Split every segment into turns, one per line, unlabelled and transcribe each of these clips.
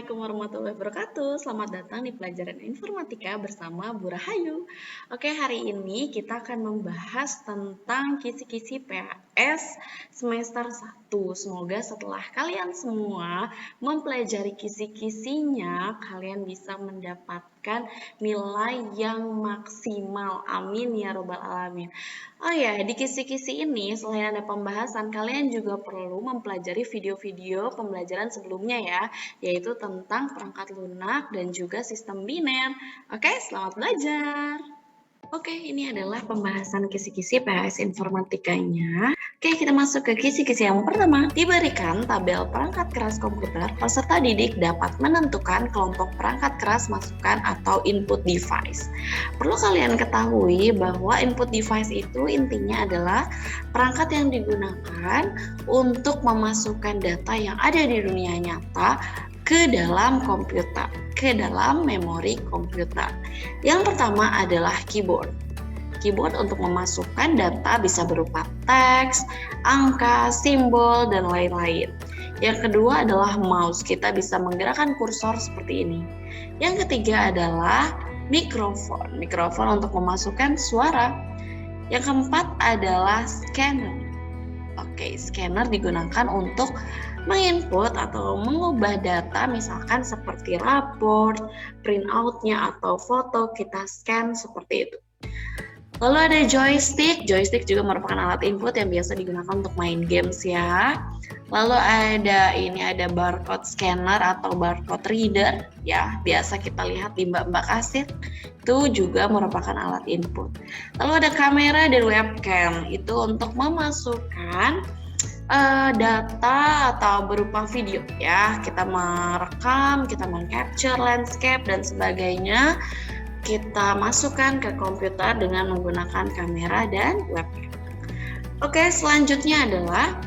Assalamualaikum warahmatullahi wabarakatuh. Selamat datang di pelajaran informatika bersama Bu Rahayu. Oke, hari ini kita akan membahas tentang kisi-kisi PAS semester 1. Semoga setelah kalian semua mempelajari kisi-kisinya, kalian bisa mendapatkan nilai yang maksimal. Amin ya robbal alamin. Oh ya, di kisi-kisi ini selain ada pembahasan, kalian juga perlu mempelajari video-video pembelajaran sebelumnya ya, yaitu tentang perangkat lunak dan juga sistem biner. Oke, selamat belajar. Oke, ini adalah pembahasan kisi-kisi PAS informatikanya. Oke, kita masuk ke kisi-kisi yang pertama. Diberikan tabel perangkat keras komputer, peserta didik dapat menentukan kelompok perangkat keras masukan atau input device. Perlu kalian ketahui bahwa input device itu intinya adalah perangkat yang digunakan untuk memasukkan data yang ada di dunia nyata ke dalam komputer, ke dalam memori komputer. Yang pertama adalah keyboard. Keyboard untuk memasukkan data bisa berupa teks, angka, simbol, dan lain-lain. Yang kedua adalah mouse. Kita bisa menggerakkan kursor seperti ini. Yang ketiga adalah mikrofon. Mikrofon untuk memasukkan suara. Yang keempat adalah scanner. Oke, scanner digunakan untuk menginput atau mengubah data, misalkan seperti raport, printout-nya atau foto, kita scan seperti itu. Lalu ada joystick. Joystick juga merupakan alat input yang biasa digunakan untuk main games ya. Lalu ada barcode scanner atau barcode reader ya, biasa kita lihat di mbak-mbak kasir. Itu juga merupakan alat input. Lalu ada kamera dan webcam, itu untuk memasukkan data atau berupa video ya. Kita merekam, kita meng-capture landscape dan sebagainya. Kita masukkan ke komputer dengan menggunakan kamera dan webcam. Oke, selanjutnya adalah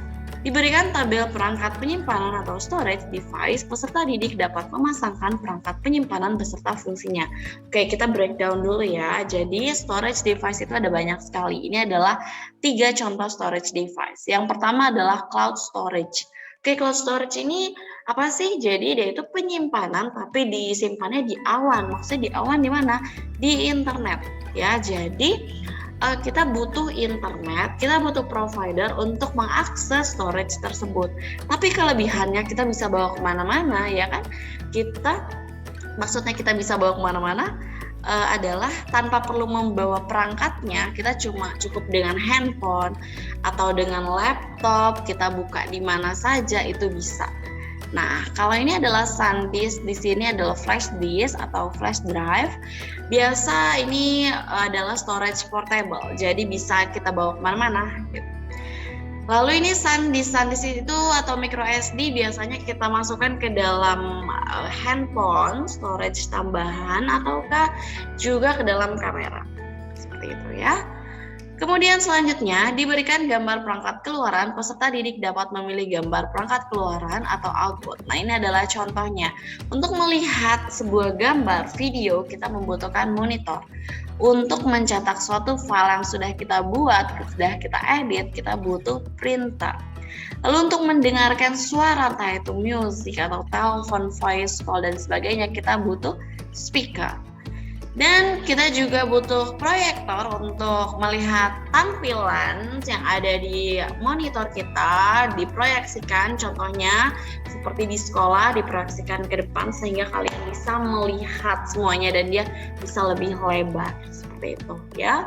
diberikan tabel perangkat penyimpanan atau storage device, peserta didik dapat memasangkan perangkat penyimpanan beserta fungsinya. Oke, kita breakdown dulu ya. Jadi storage device itu ada banyak sekali. Ini adalah 3 contoh storage device. Yang pertama adalah cloud storage. Oke, cloud storage ini apa sih? Jadi dia itu penyimpanan tapi disimpannya di awan. Maksudnya di awan di mana? Di internet ya. Jadi kita butuh internet, kita butuh provider untuk mengakses storage tersebut. Tapi kelebihannya kita bisa bawa kemana-mana ya kan? Maksudnya kita bisa bawa kemana-mana adalah tanpa perlu membawa perangkatnya. Kita cukup dengan handphone atau dengan laptop, kita buka di mana saja itu bisa. Nah, kalau ini adalah SanDisk, di sini adalah flash disk atau flash drive. Biasa ini adalah storage portable, jadi bisa kita bawa kemana-mana. Gitu. Lalu ini SanDisk itu atau micro SD biasanya kita masukkan ke dalam handphone, storage tambahan, ataukah juga ke dalam kamera. Seperti itu ya. Kemudian selanjutnya diberikan gambar perangkat keluaran, peserta didik dapat memilih gambar perangkat keluaran atau output. Nah, ini adalah contohnya. Untuk melihat sebuah gambar video, kita membutuhkan monitor. Untuk mencetak suatu file yang sudah kita buat, sudah kita edit, kita butuh printer. Lalu untuk mendengarkan suara, entah itu musik atau telepon, voice call, dan sebagainya, kita butuh speaker. Dan kita juga butuh proyektor untuk melihat tampilan yang ada di monitor kita, diproyeksikan, contohnya seperti di sekolah, diproyeksikan ke depan sehingga kalian bisa melihat semuanya dan dia bisa lebih lebar, seperti itu ya.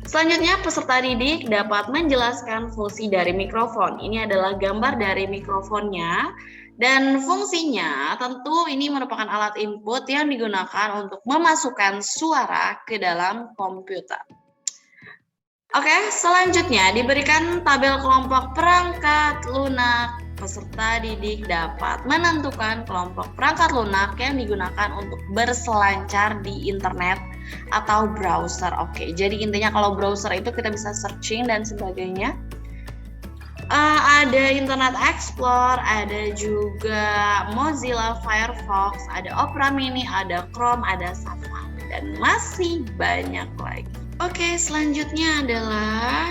Selanjutnya, peserta didik dapat menjelaskan fungsi dari mikrofon. Ini adalah gambar dari mikrofonnya. Dan fungsinya tentu ini merupakan alat input yang digunakan untuk memasukkan suara ke dalam komputer. Oke, selanjutnya diberikan tabel kelompok perangkat lunak. Peserta didik dapat menentukan kelompok perangkat lunak yang digunakan untuk berselancar di internet atau browser. Oke, jadi intinya kalau browser itu kita bisa searching dan sebagainya. Ada Internet Explorer, ada juga Mozilla Firefox, ada Opera Mini, ada Chrome, ada Safari, dan masih banyak lagi. Oke, selanjutnya adalah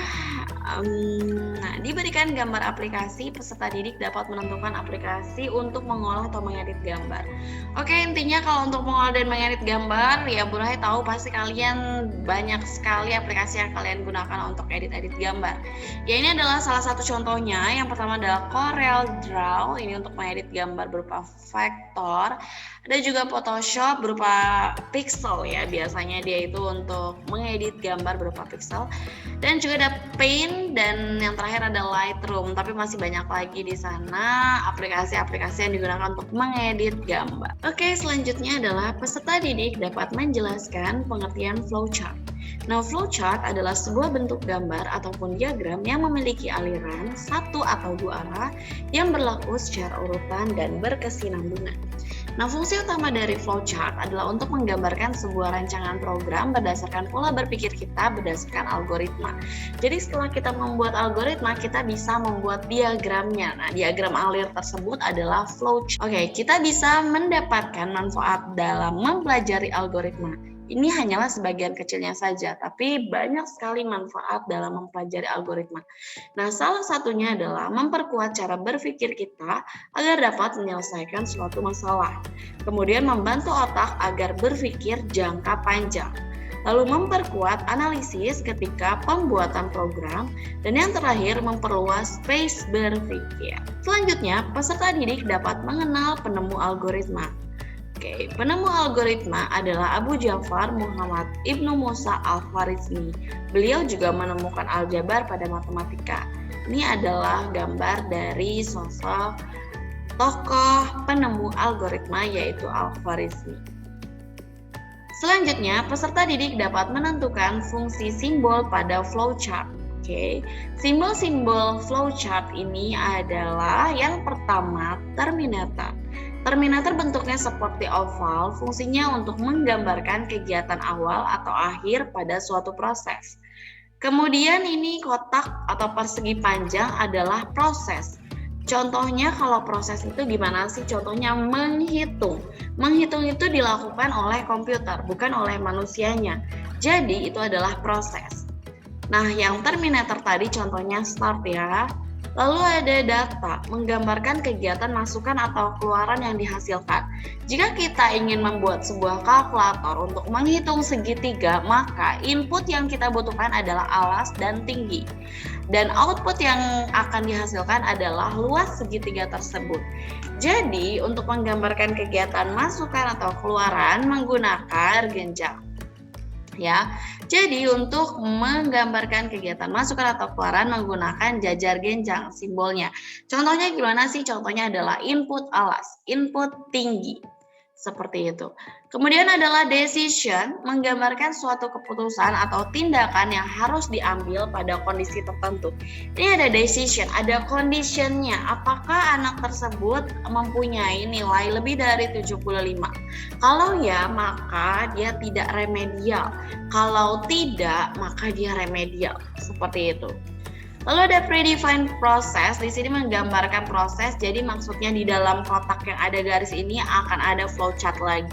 Nah, diberikan gambar aplikasi, peserta didik dapat menentukan aplikasi untuk mengolah atau mengedit gambar. Oke, intinya kalau untuk mengolah dan mengedit gambar, ya Bu Rahai tahu pasti kalian banyak sekali aplikasi yang kalian gunakan untuk edit-edit gambar. Ya, ini adalah salah satu contohnya. Yang pertama adalah Corel Draw, ini untuk mengedit gambar berupa vektor. Ada juga Photoshop berupa pixel ya, biasanya dia itu untuk mengedit gambar berupa pixel. Dan juga ada Paint, dan yang terakhir ada Lightroom, tapi masih banyak lagi di sana aplikasi-aplikasi yang digunakan untuk mengedit gambar. Oke, selanjutnya adalah peserta didik dapat menjelaskan pengertian flowchart. Nah, flowchart adalah sebuah bentuk gambar ataupun diagram yang memiliki aliran satu atau dua arah yang berlaku secara urutan dan berkesinambungan. Nah, fungsi utama dari flowchart adalah untuk menggambarkan sebuah rancangan program berdasarkan pola berpikir kita berdasarkan algoritma. Jadi setelah kita membuat algoritma, kita bisa membuat diagramnya. Nah, diagram alir tersebut adalah flowchart. Oke, kita bisa mendapatkan manfaat dalam mempelajari algoritma. Ini hanyalah sebagian kecilnya saja, tapi banyak sekali manfaat dalam mempelajari algoritma. Nah, salah satunya adalah memperkuat cara berpikir kita agar dapat menyelesaikan suatu masalah. Kemudian membantu otak agar berpikir jangka panjang. Lalu memperkuat analisis ketika pembuatan program, dan yang terakhir memperluas space berpikir. Selanjutnya, peserta didik dapat mengenal penemu algoritma. Oke, penemu algoritma adalah Abu Ja'far Muhammad Ibnu Musa Al-Khwarizmi. Beliau juga menemukan aljabar pada matematika. Ini adalah gambar dari sosok tokoh penemu algoritma yaitu Al-Khwarizmi. Selanjutnya, peserta didik dapat menentukan fungsi simbol pada flowchart. Oke, simbol-simbol flowchart ini adalah yang pertama terminator. Terminator bentuknya seperti oval, fungsinya untuk menggambarkan kegiatan awal atau akhir pada suatu proses. Kemudian ini kotak atau persegi panjang adalah proses. Contohnya kalau proses itu gimana sih? Contohnya menghitung. Menghitung itu dilakukan oleh komputer, bukan oleh manusianya. Jadi itu adalah proses. Nah, yang terminator tadi contohnya start ya. Lalu ada data, menggambarkan kegiatan masukan atau keluaran yang dihasilkan. Jika kita ingin membuat sebuah kalkulator untuk menghitung segitiga, maka input yang kita butuhkan adalah alas dan tinggi. Dan output yang akan dihasilkan adalah luas segitiga tersebut. Jadi, untuk menggambarkan kegiatan masukan atau keluaran menggunakan genjang. Ya, jadi untuk menggambarkan kegiatan masukan atau keluaran menggunakan jajar genjang simbolnya. Contohnya gimana sih? Contohnya adalah input alas, input tinggi. Seperti itu. Kemudian adalah decision, menggambarkan suatu keputusan atau tindakan yang harus diambil pada kondisi tertentu. Ini ada decision, ada conditionnya. Apakah anak tersebut mempunyai nilai lebih dari 75? Kalau ya, maka dia tidak remedial. Kalau tidak, maka dia remedial. Seperti itu. Lalu ada predefined process, di sini menggambarkan proses, jadi maksudnya di dalam kotak yang ada garis ini akan ada flowchart lagi.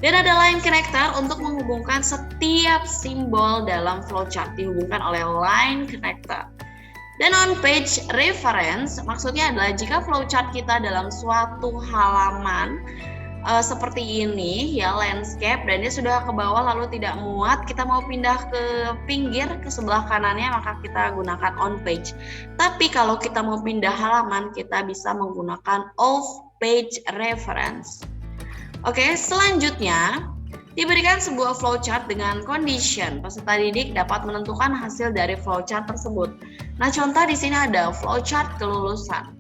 Dan ada line connector untuk menghubungkan setiap simbol dalam flowchart, dihubungkan oleh line connector. Dan on page reference, maksudnya adalah jika flowchart kita dalam suatu halaman, seperti ini ya landscape dan dia sudah ke bawah lalu tidak muat, kita mau pindah ke pinggir ke sebelah kanannya maka kita gunakan on page. Tapi kalau kita mau pindah halaman kita bisa menggunakan off page reference. Oke, selanjutnya diberikan sebuah flowchart dengan condition. Peserta didik dapat menentukan hasil dari flowchart tersebut. Nah, contoh di sini ada flowchart kelulusan.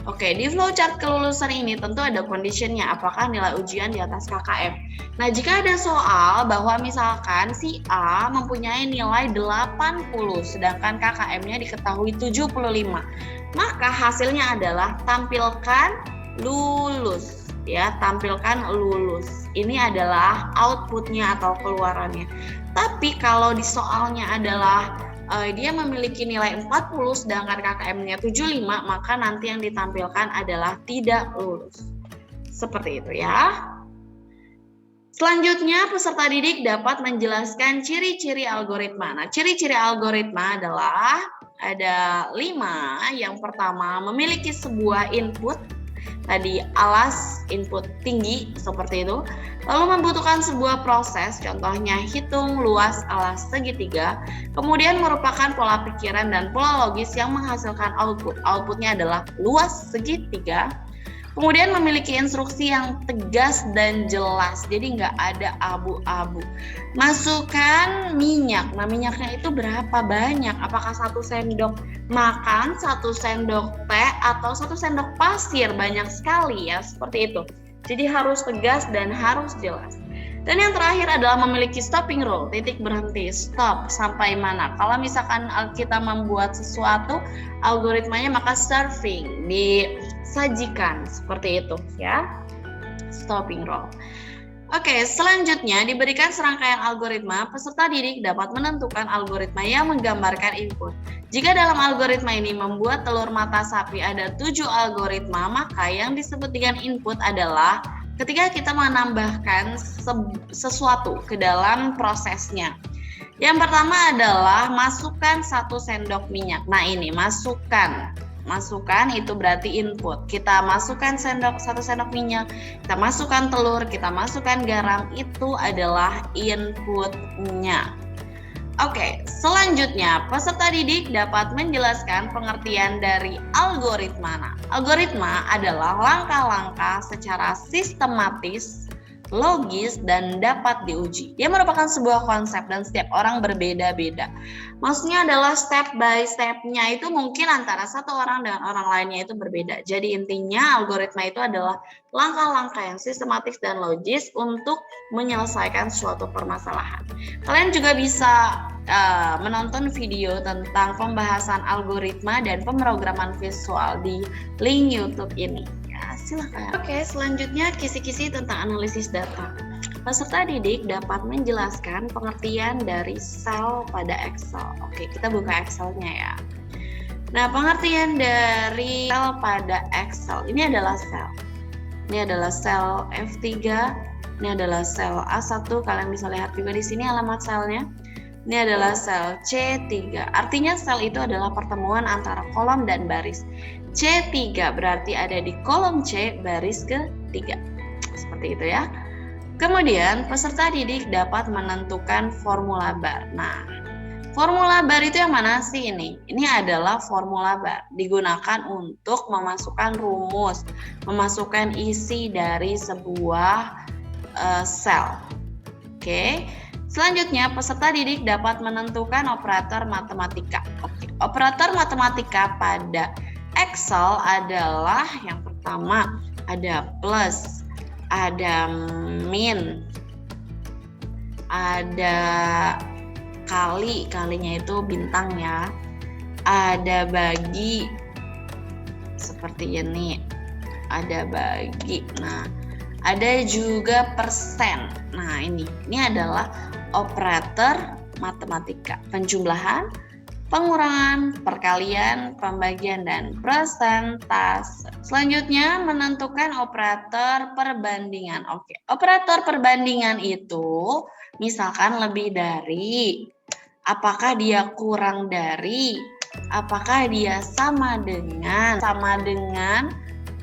Oke, di flowchart kelulusan ini tentu ada conditionnya, apakah nilai ujian di atas KKM. Nah, jika ada soal bahwa misalkan si A mempunyai nilai 80, sedangkan KKM-nya diketahui 75, maka hasilnya adalah tampilkan lulus. Ya, tampilkan lulus. Ini adalah outputnya atau keluarannya. Tapi kalau di soalnya adalah dia memiliki nilai 40 sedangkan KKM-nya 75, maka nanti yang ditampilkan adalah tidak lulus. Seperti itu ya. Selanjutnya, peserta didik dapat menjelaskan ciri-ciri algoritma. Nah, ciri-ciri algoritma adalah Ada 5. Yang pertama, memiliki sebuah input. Tadi alas input tinggi seperti itu. Lalu membutuhkan sebuah proses, contohnya hitung luas alas segitiga. Kemudian merupakan pola pikiran dan pola logis yang menghasilkan output. Outputnya adalah luas segitiga. Kemudian memiliki instruksi yang tegas dan jelas, jadi nggak ada abu-abu. Masukkan minyak. Nah, minyaknya itu berapa banyak? Apakah 1 sendok makan, 1 sendok teh, atau 1 sendok pasir? Banyak sekali ya, seperti itu. Jadi harus tegas dan harus jelas. Dan yang terakhir adalah memiliki stopping rule, titik berhenti, stop, sampai mana. Kalau misalkan kita membuat sesuatu, algoritmanya maka serving, disajikan, seperti itu ya, stopping rule. Oke, selanjutnya diberikan serangkaian algoritma, peserta didik dapat menentukan algoritma yang menggambarkan input. Jika dalam algoritma ini membuat telur mata sapi ada 7 algoritma, maka yang disebut dengan input adalah ketika kita menambahkan sesuatu ke dalam prosesnya. Yang pertama adalah masukkan 1 sendok minyak. Nah, ini masukkan itu berarti input. Kita masukkan 1 sendok minyak, kita masukkan telur, kita masukkan garam, itu adalah inputnya. Oke, selanjutnya peserta didik dapat menjelaskan pengertian dari algoritma. Nah, algoritma adalah langkah-langkah secara sistematis, logis, dan dapat diuji. Dia merupakan sebuah konsep dan setiap orang berbeda-beda. Maksudnya adalah step by step-nya itu mungkin antara satu orang dengan orang lainnya itu berbeda. Jadi intinya algoritma itu adalah langkah-langkah yang sistematis dan logis untuk menyelesaikan suatu permasalahan. Kalian juga bisa menonton video tentang pembahasan algoritma dan pemrograman visual di link YouTube ini. Silahkan. Oke, selanjutnya kisi-kisi tentang analisis data. Peserta didik dapat menjelaskan pengertian dari sel pada Excel. Oke, kita buka Excel-nya ya. Nah, pengertian dari sel pada Excel, ini adalah sel. Ini adalah sel F3, ini adalah sel A1, kalian bisa lihat juga di sini alamat selnya. Ini adalah sel C3, artinya sel itu adalah pertemuan antara kolom dan baris. C3 berarti ada di kolom C, baris ke-3. Seperti itu ya. Kemudian peserta didik dapat menentukan formula bar. Nah, formula bar itu yang mana sih ini? Ini adalah formula bar. Digunakan untuk memasukkan rumus, memasukkan isi dari sebuah sel. Oke. Selanjutnya, peserta didik dapat menentukan operator matematika. Oke. Operator matematika pada Excel adalah yang pertama ada plus, ada min, ada kalinya itu bintang ya, ada bagi seperti ini, ada bagi. Nah, ada juga persen. Nah, ini adalah operator matematika, penjumlahan, pengurangan, perkalian, pembagian, dan persentase. Selanjutnya menentukan operator perbandingan. Oke, operator perbandingan itu misalkan lebih dari, apakah dia kurang dari, apakah dia sama dengan,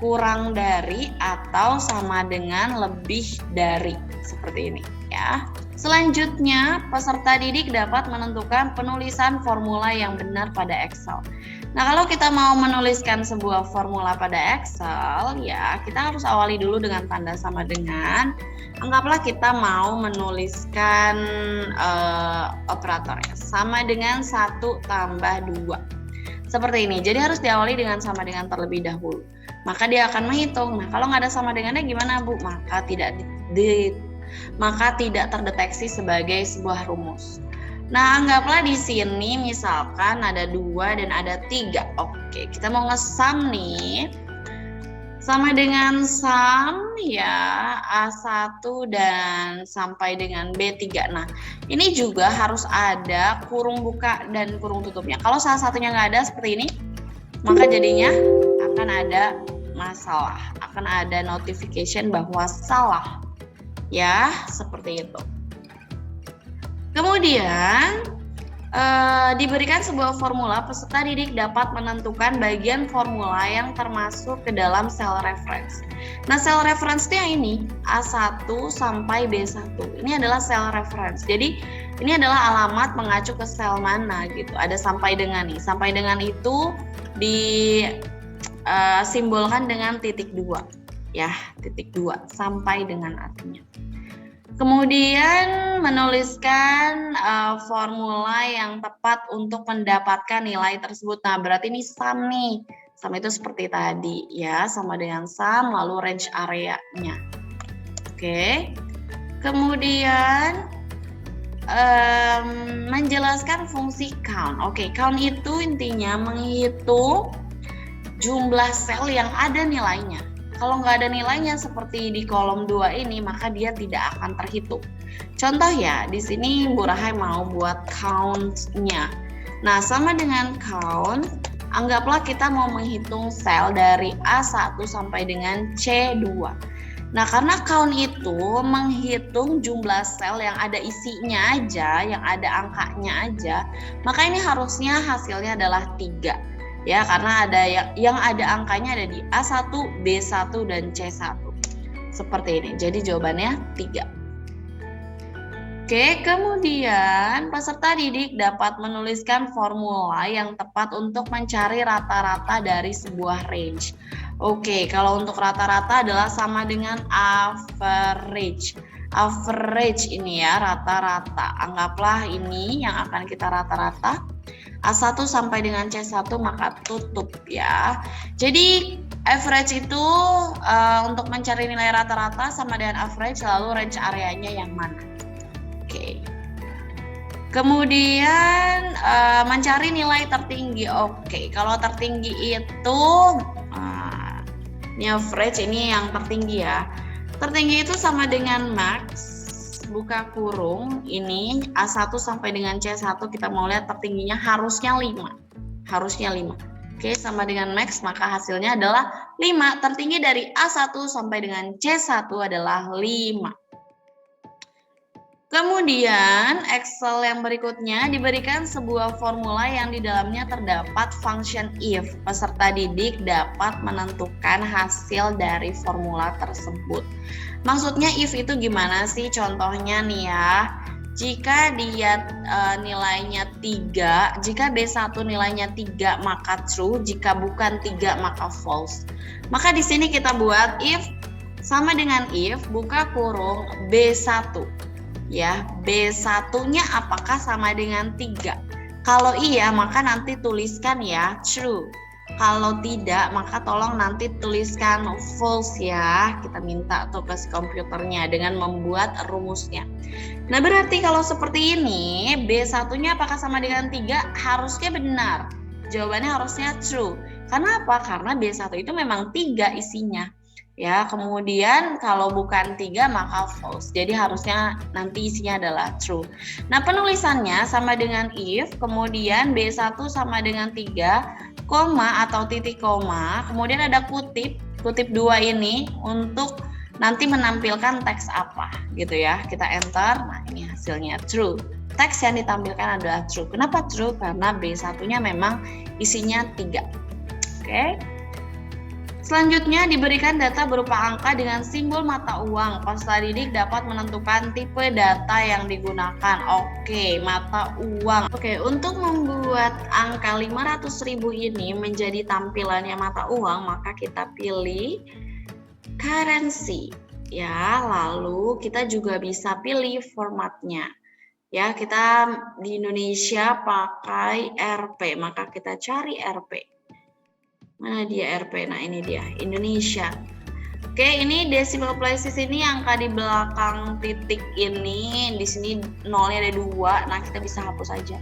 kurang dari, atau sama dengan lebih dari, seperti ini ya. Selanjutnya, peserta didik dapat menentukan penulisan formula yang benar pada Excel. Nah, kalau kita mau menuliskan sebuah formula pada Excel, ya kita harus awali dulu dengan tanda sama dengan. Anggaplah kita mau menuliskan operator ya, sama dengan 1 tambah 2. Seperti ini, jadi harus diawali dengan sama dengan terlebih dahulu. Maka dia akan menghitung. Nah, kalau nggak ada sama dengannya gimana, Bu? Maka tidak terdeteksi sebagai sebuah rumus. Nah, anggaplah di sini misalkan ada 2 dan ada 3. Oke, kita mau ngesam nih. Sama dengan sum ya, A1 dan sampai dengan B3. Nah, ini juga harus ada kurung buka dan kurung tutupnya. Kalau salah satunya nggak ada seperti ini, maka jadinya akan ada masalah, akan ada notification bahwa salah. Ya, seperti itu. Kemudian Diberikan sebuah formula, peserta didik dapat menentukan bagian formula yang termasuk ke dalam sel reference. Nah, sel reference itu yang ini, A1 sampai B1. Ini adalah sel reference. Jadi, ini adalah alamat mengacu ke sel mana gitu. Ada sampai dengan nih. Sampai dengan itu disimbolkan dengan titik 2. Ya, titik 2. Sampai dengan artinya. Kemudian menuliskan formula yang tepat untuk mendapatkan nilai tersebut. Nah, berarti ini sum nih. Sum itu seperti tadi ya, sama dengan sum lalu range area-nya. Oke. Kemudian menjelaskan fungsi count. Oke, count itu intinya menghitung jumlah sel yang ada nilainya. Kalau nggak ada nilainya seperti di kolom 2 ini, maka dia tidak akan terhitung. Contoh ya, di sini Bu Rahai mau buat count-nya. Nah, sama dengan count, anggaplah kita mau menghitung sel dari A1 sampai dengan C2. Nah, karena count itu menghitung jumlah sel yang ada isinya aja, yang ada angkanya aja, maka ini harusnya hasilnya adalah 3. Ya, karena ada yang ada angkanya ada di A1, B1, dan C1. Seperti ini. Jadi jawabannya 3. Oke, kemudian peserta didik dapat menuliskan formula yang tepat untuk mencari rata-rata dari sebuah range. Oke, kalau untuk rata-rata adalah sama dengan average. Average ini ya, rata-rata. Anggaplah ini yang akan kita rata-rata. A1 sampai dengan C1 maka tutup ya. Jadi average itu untuk mencari nilai rata-rata sama dengan average, lalu range areanya yang mana. Oke. Kemudian mencari nilai tertinggi. Oke, kalau tertinggi itu ini average, ini yang tertinggi ya. Tertinggi itu sama dengan max, buka kurung, ini A1 sampai dengan C1 kita mau lihat tertingginya harusnya 5. Harusnya 5. Oke, sama dengan max, maka hasilnya adalah 5. Tertinggi dari A1 sampai dengan C1 adalah 5. Kemudian Excel yang berikutnya diberikan sebuah formula yang di dalamnya terdapat function if. Peserta didik dapat menentukan hasil dari formula tersebut. Maksudnya if itu gimana sih? Contohnya nih ya. Jika dia nilainya 3, jika B1 nilainya 3 maka true, jika bukan 3 maka false. Maka di sini kita buat if sama dengan if buka kurung B1. Ya, B1-nya apakah sama dengan 3? Kalau iya, maka nanti tuliskan ya true. Kalau tidak, maka tolong nanti tuliskan false ya. Kita minta tuh ke komputernya dengan membuat rumusnya. Nah, berarti kalau seperti ini, B1-nya apakah sama dengan 3? Harusnya benar. Jawabannya harusnya true. Karena apa? Karena B1 itu memang 3 isinya. Ya, kemudian kalau bukan 3 maka false. Jadi harusnya nanti isinya adalah true. Nah, penulisannya sama dengan if, kemudian B1 sama dengan 3, koma atau titik koma, kemudian ada kutip 2 ini untuk nanti menampilkan teks apa gitu ya. Kita enter, nah ini hasilnya true. Teks yang ditampilkan adalah true. Kenapa true? Karena B1-nya memang isinya 3. Oke. Selanjutnya diberikan data berupa angka dengan simbol mata uang. Peserta didik dapat menentukan tipe data yang digunakan. Oke, mata uang. Oke, untuk membuat angka 500.000 ini menjadi tampilannya mata uang, maka kita pilih currency. Ya, lalu kita juga bisa pilih formatnya. Ya, kita di Indonesia pakai Rp, maka kita cari Rp. Mana dia Rp? Nah, ini dia, Indonesia. Oke, ini decimal places ini angka di belakang titik ini. Di sini nolnya ada 2. Nah, kita bisa hapus aja.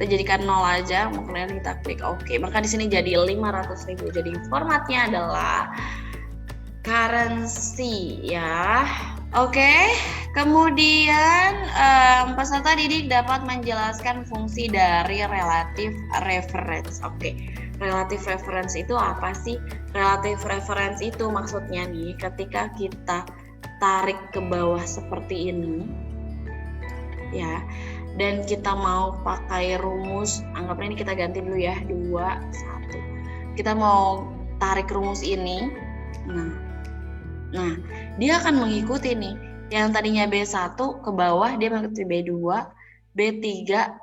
Kita jadikan 0 aja. Kemudian kita klik OK. Maka di sini jadi 500.000. Jadi formatnya adalah currency ya. Oke, kemudian peserta didik dapat menjelaskan fungsi dari relative reference. Oke. Relative reference itu apa sih? Relative reference itu maksudnya nih, ketika kita tarik ke bawah seperti ini, ya, dan kita mau pakai rumus, anggapnya ini kita ganti dulu ya, 2, 1. Kita mau tarik rumus ini. Nah, dia akan mengikuti nih. Yang tadinya B1 ke bawah dia mengikuti B2, B3,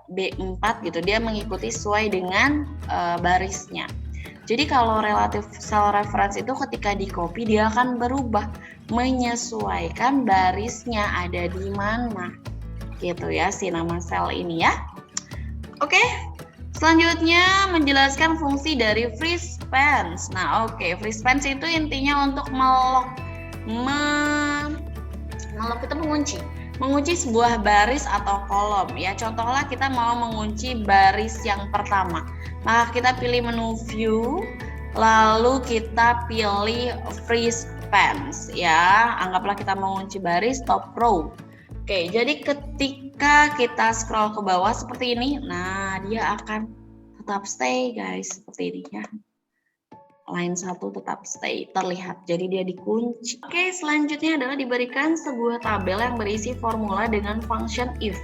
B4 gitu. Dia mengikuti sesuai dengan barisnya. Jadi kalau relative cell reference itu ketika di copy dia akan berubah menyesuaikan barisnya ada di mana. Gitu ya si nama sel ini ya. Oke. Selanjutnya menjelaskan fungsi dari free spans. Nah, oke, free spans itu intinya untuk melok itu mengunci sebuah baris atau kolom ya. Contohnya kita mau mengunci baris yang pertama, maka kita pilih menu view, lalu kita pilih free spans ya. Anggaplah kita mengunci baris top row. Oke, jadi ketika kita scroll ke bawah seperti ini, nah dia akan tetap stay guys, seperti ini ya. Line 1 tetap stay, terlihat, jadi dia dikunci. Oke, selanjutnya adalah diberikan sebuah tabel yang berisi formula dengan function if.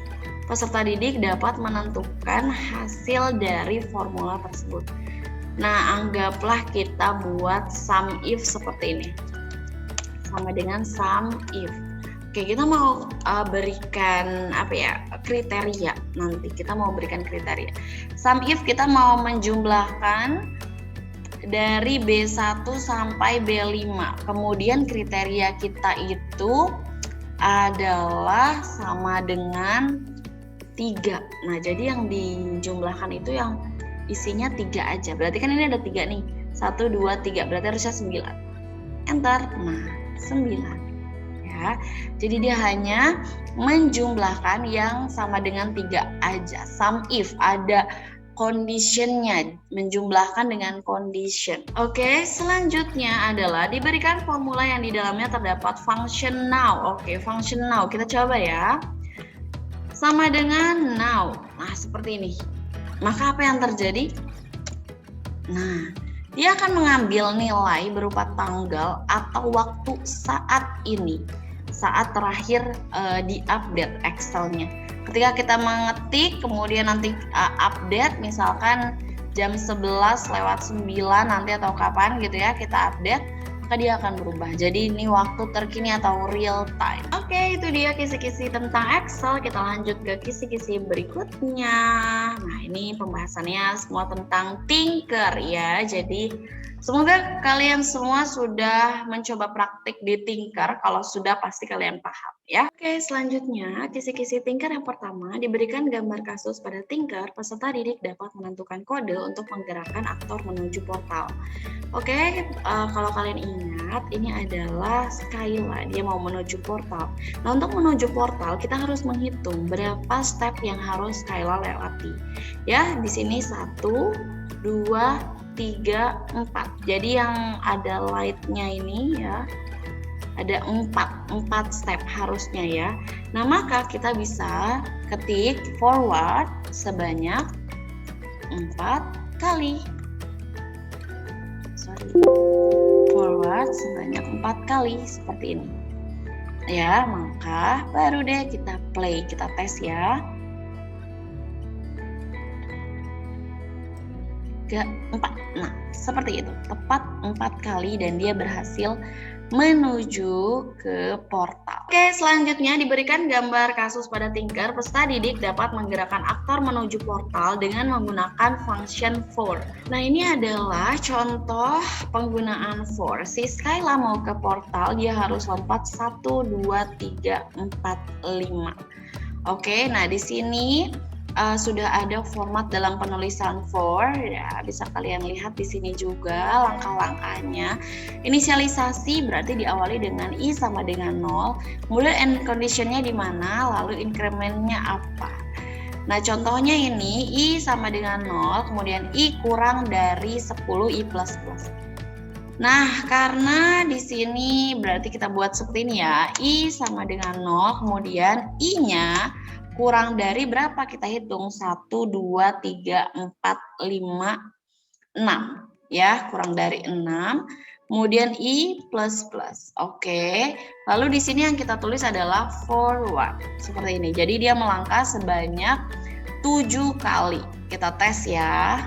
Peserta didik dapat menentukan hasil dari formula tersebut. Nah, anggaplah kita buat sum if seperti ini. Sama dengan sum if. Oke, kita mau berikan kriteria nanti. Kita mau berikan kriteria. Sum if kita mau menjumlahkan dari B1 sampai B5. Kemudian kriteria kita itu adalah sama dengan 3. Nah, jadi yang dijumlahkan itu yang isinya 3 aja. Berarti kan ini ada 3 nih. 1, 2, 3. Berarti harusnya 9. Enter. Nah, 9. Ya, jadi dia hanya menjumlahkan yang sama dengan 3 aja. Sum if ada conditionnya, menjumlahkan dengan condition. Oke, selanjutnya adalah diberikan formula yang di dalamnya terdapat function now. Oke, function now kita coba ya. Sama dengan now. Nah, seperti ini. Maka apa yang terjadi? Nah, dia akan mengambil nilai berupa tanggal atau waktu saat ini. Saat terakhir di-update Excel-nya. Ketika kita mengetik, kemudian nanti update, misalkan jam 11 lewat 9 nanti atau kapan gitu ya, kita update, maka dia akan berubah. Jadi ini waktu terkini atau real time. Oke, itu dia kisi-kisi tentang Excel. Kita lanjut ke kisi-kisi berikutnya. Nah, ini pembahasannya semua tentang Tinker ya. Jadi semoga kalian semua sudah mencoba praktik di Tinker. Kalau sudah pasti kalian paham ya. Oke, selanjutnya kisi-kisi Tinker yang pertama diberikan gambar kasus pada Tinker. Peserta didik dapat menentukan kode untuk menggerakkan aktor menuju portal. Oke, kalau kalian ingat ini adalah Skyla. Dia mau menuju portal. Nah, untuk menuju portal kita harus menghitung berapa step yang harus Skyla lewati. Ya, di sini 1, 2, 3, 4. Jadi yang ada light-nya ini ya, ada 4 step harusnya ya. Nah, maka kita bisa ketik forward sebanyak 4 kali. Forward sebanyak 4 kali seperti ini. Ya, maka baru deh kita play, kita tes ya. 4. Nah, seperti itu. Tepat 4 kali dan dia berhasil menuju ke portal. Oke, selanjutnya diberikan gambar kasus pada Tinker. Peserta didik dapat menggerakkan aktor menuju portal dengan menggunakan function for. Nah, ini adalah contoh penggunaan for. Si Skyla mau ke portal, dia harus lompat 1, 2, 3, 4, 5. Oke, nah di sini sudah ada format dalam penulisan for ya, bisa kalian lihat di sini juga langkah-langkahnya. Inisialisasi berarti diawali dengan i sama dengan 0, kemudian end conditionnya di mana, lalu incrementnya apa. Nah, contohnya ini i sama dengan 0, kemudian i kurang dari 10 i plus plus. Nah, karena di sini berarti kita buat seperti ini ya, i sama dengan 0, kemudian i-nya kurang dari berapa? Kita hitung 1, 2, 3, 4, 5, 6 ya, kurang dari 6. kemudian I++. Oke. Lalu di sini yang kita tulis adalah forward. Seperti ini. Jadi dia melangkah sebanyak 7 kali. Kita tes ya.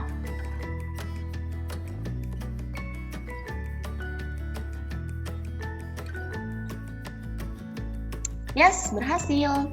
Yes, berhasil.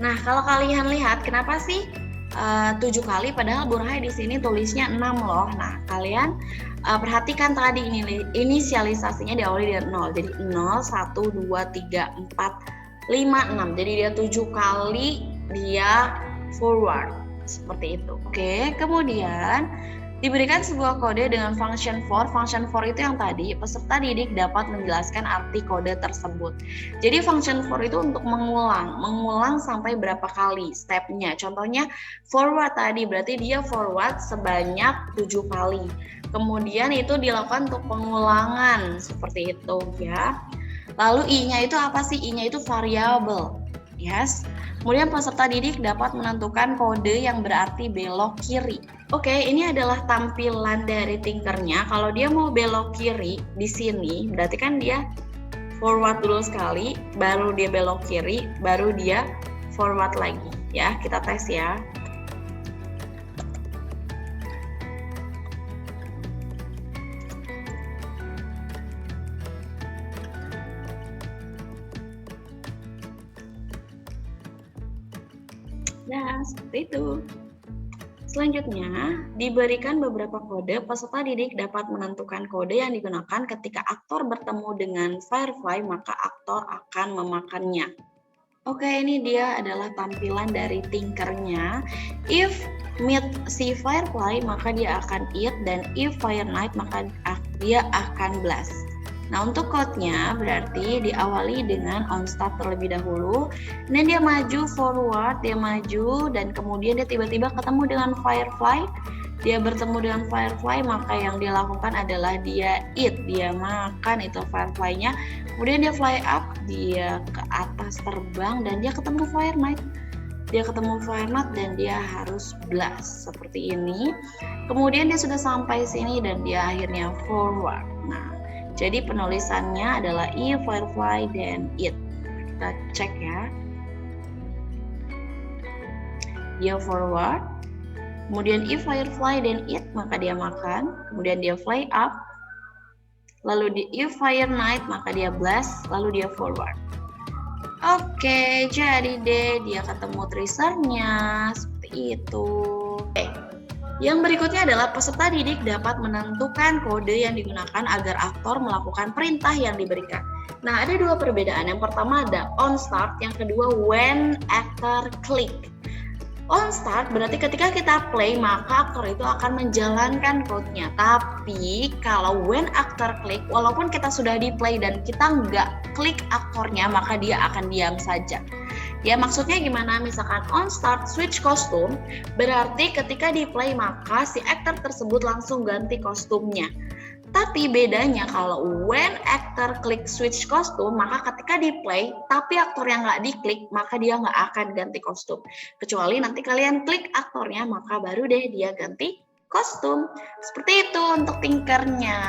Nah, kalau kalian lihat, kenapa sih 7 kali? Padahal Bu Rahai di sini tulisnya 6 loh. Nah, kalian perhatikan tadi ini inisialisasinya diawali dari 0. Jadi 0, 1, 2, 3, 4, 5, 6. Jadi dia 7 kali dia forward. Seperti itu. Oke, kemudian diberikan sebuah kode dengan function for. Function for itu yang tadi, peserta didik dapat menjelaskan arti kode tersebut. Jadi function for itu untuk mengulang sampai berapa kali stepnya. Contohnya forward tadi, berarti dia forward sebanyak 7 kali. Kemudian itu dilakukan untuk pengulangan, seperti itu ya. Lalu I-nya itu apa sih? I-nya itu variabel. Yes. Kemudian peserta didik dapat menentukan kode yang berarti belok kiri. Oke, ini adalah tampilan dari Tinkernya. Kalau dia mau belok kiri di sini, berarti kan dia forward dulu sekali, baru dia belok kiri, baru dia forward lagi. Ya, kita tes ya. Nah, seperti itu. Selanjutnya, diberikan beberapa kode, peserta didik dapat menentukan kode yang digunakan ketika aktor bertemu dengan Firefly, maka aktor akan memakannya. Oke, ini dia adalah tampilan dari Tinkernya. If meet si Firefly, maka dia akan eat, dan if Fire Knight, maka dia akan blast. Nah, untuk code-nya berarti diawali dengan on start terlebih dahulu. Kemudian dia maju forward, dia maju, dan kemudian dia tiba-tiba ketemu dengan Firefly. Dia bertemu dengan Firefly, maka yang dia lakukan adalah dia eat, dia makan itu Firefly-nya. Kemudian dia fly up, dia ke atas terbang, dan dia ketemu Fire Knight. Dia ketemu Fire Knight dan dia harus blast, seperti ini. Kemudian dia sudah sampai sini dan dia akhirnya forward. Nah, jadi penulisannya adalah I, Firefly, dan it. Kita cek ya. Dia forward. Kemudian if Firefly dan it, maka dia makan. Kemudian dia fly up. Lalu if Fire Knight, maka dia blast. Lalu dia forward. Oke, jadi deh dia ketemu tracernya. Seperti itu. Oke. Yang berikutnya adalah peserta didik dapat menentukan kode yang digunakan agar aktor melakukan perintah yang diberikan. Nah, ada dua perbedaan. Yang pertama ada on start, yang kedua when actor click. On start berarti ketika kita play maka aktor itu akan menjalankan code-nya. Tapi kalau when actor click, walaupun kita sudah di play dan kita nggak klik aktornya, maka dia akan diam saja. Ya, maksudnya gimana? Misalkan on start switch kostum, berarti ketika di play maka si aktor tersebut langsung ganti kostumnya. Tapi bedanya kalau when actor klik switch kostum, maka ketika di play, tapi aktor yang nggak diklik, maka dia nggak akan ganti kostum. Kecuali nanti kalian klik aktornya, maka baru deh dia ganti kostum. Seperti itu untuk Tinkernya.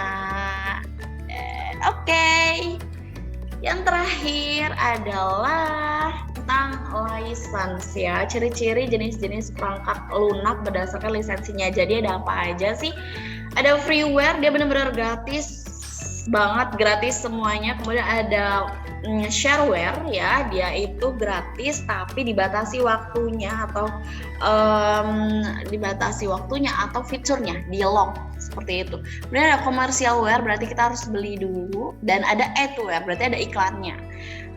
Oke. Yang terakhir adalah tentang license ya. Ciri-ciri jenis-jenis perangkat lunak berdasarkan lisensinya. Jadi ada apa aja sih? Ada freeware, dia benar-benar gratis banget, gratis semuanya. Kemudian ada shareware ya, dia itu gratis tapi dibatasi waktunya atau fiturnya di lock, seperti itu. Kemudian ada commercialware, berarti kita harus beli dulu, dan ada adware, berarti ada iklannya.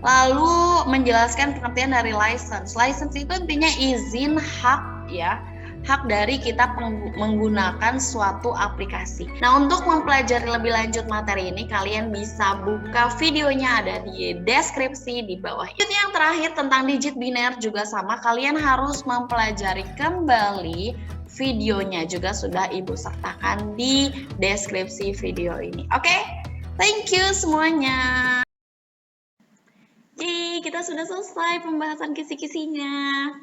Lalu menjelaskan pengertian dari license. License itu intinya izin, hak ya. Hak dari kita menggunakan suatu aplikasi. Nah, untuk mempelajari lebih lanjut materi ini, kalian bisa buka videonya, ada di deskripsi di bawah. Yang terakhir tentang digit biner juga sama, kalian harus mempelajari kembali videonya, juga sudah Ibu sertakan di deskripsi video ini. Oke? Thank you semuanya. Jadi kita sudah selesai pembahasan kisi-kisinya.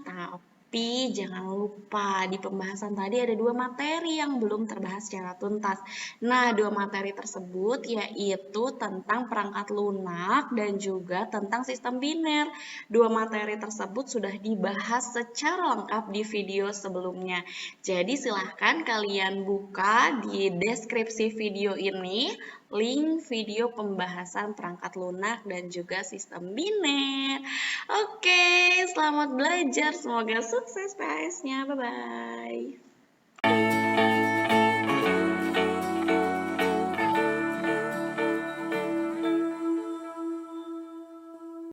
Nah, Tapi jangan lupa di pembahasan tadi ada 2 materi yang belum terbahas secara tuntas. Nah, 2 materi tersebut yaitu tentang perangkat lunak dan juga tentang sistem biner. 2 materi tersebut sudah dibahas secara lengkap di video sebelumnya. Jadi silahkan kalian buka di deskripsi video ini link video pembahasan perangkat lunak dan juga sistem biner. Oke, selamat belajar. Semoga sukses PAS-nya. Bye-bye.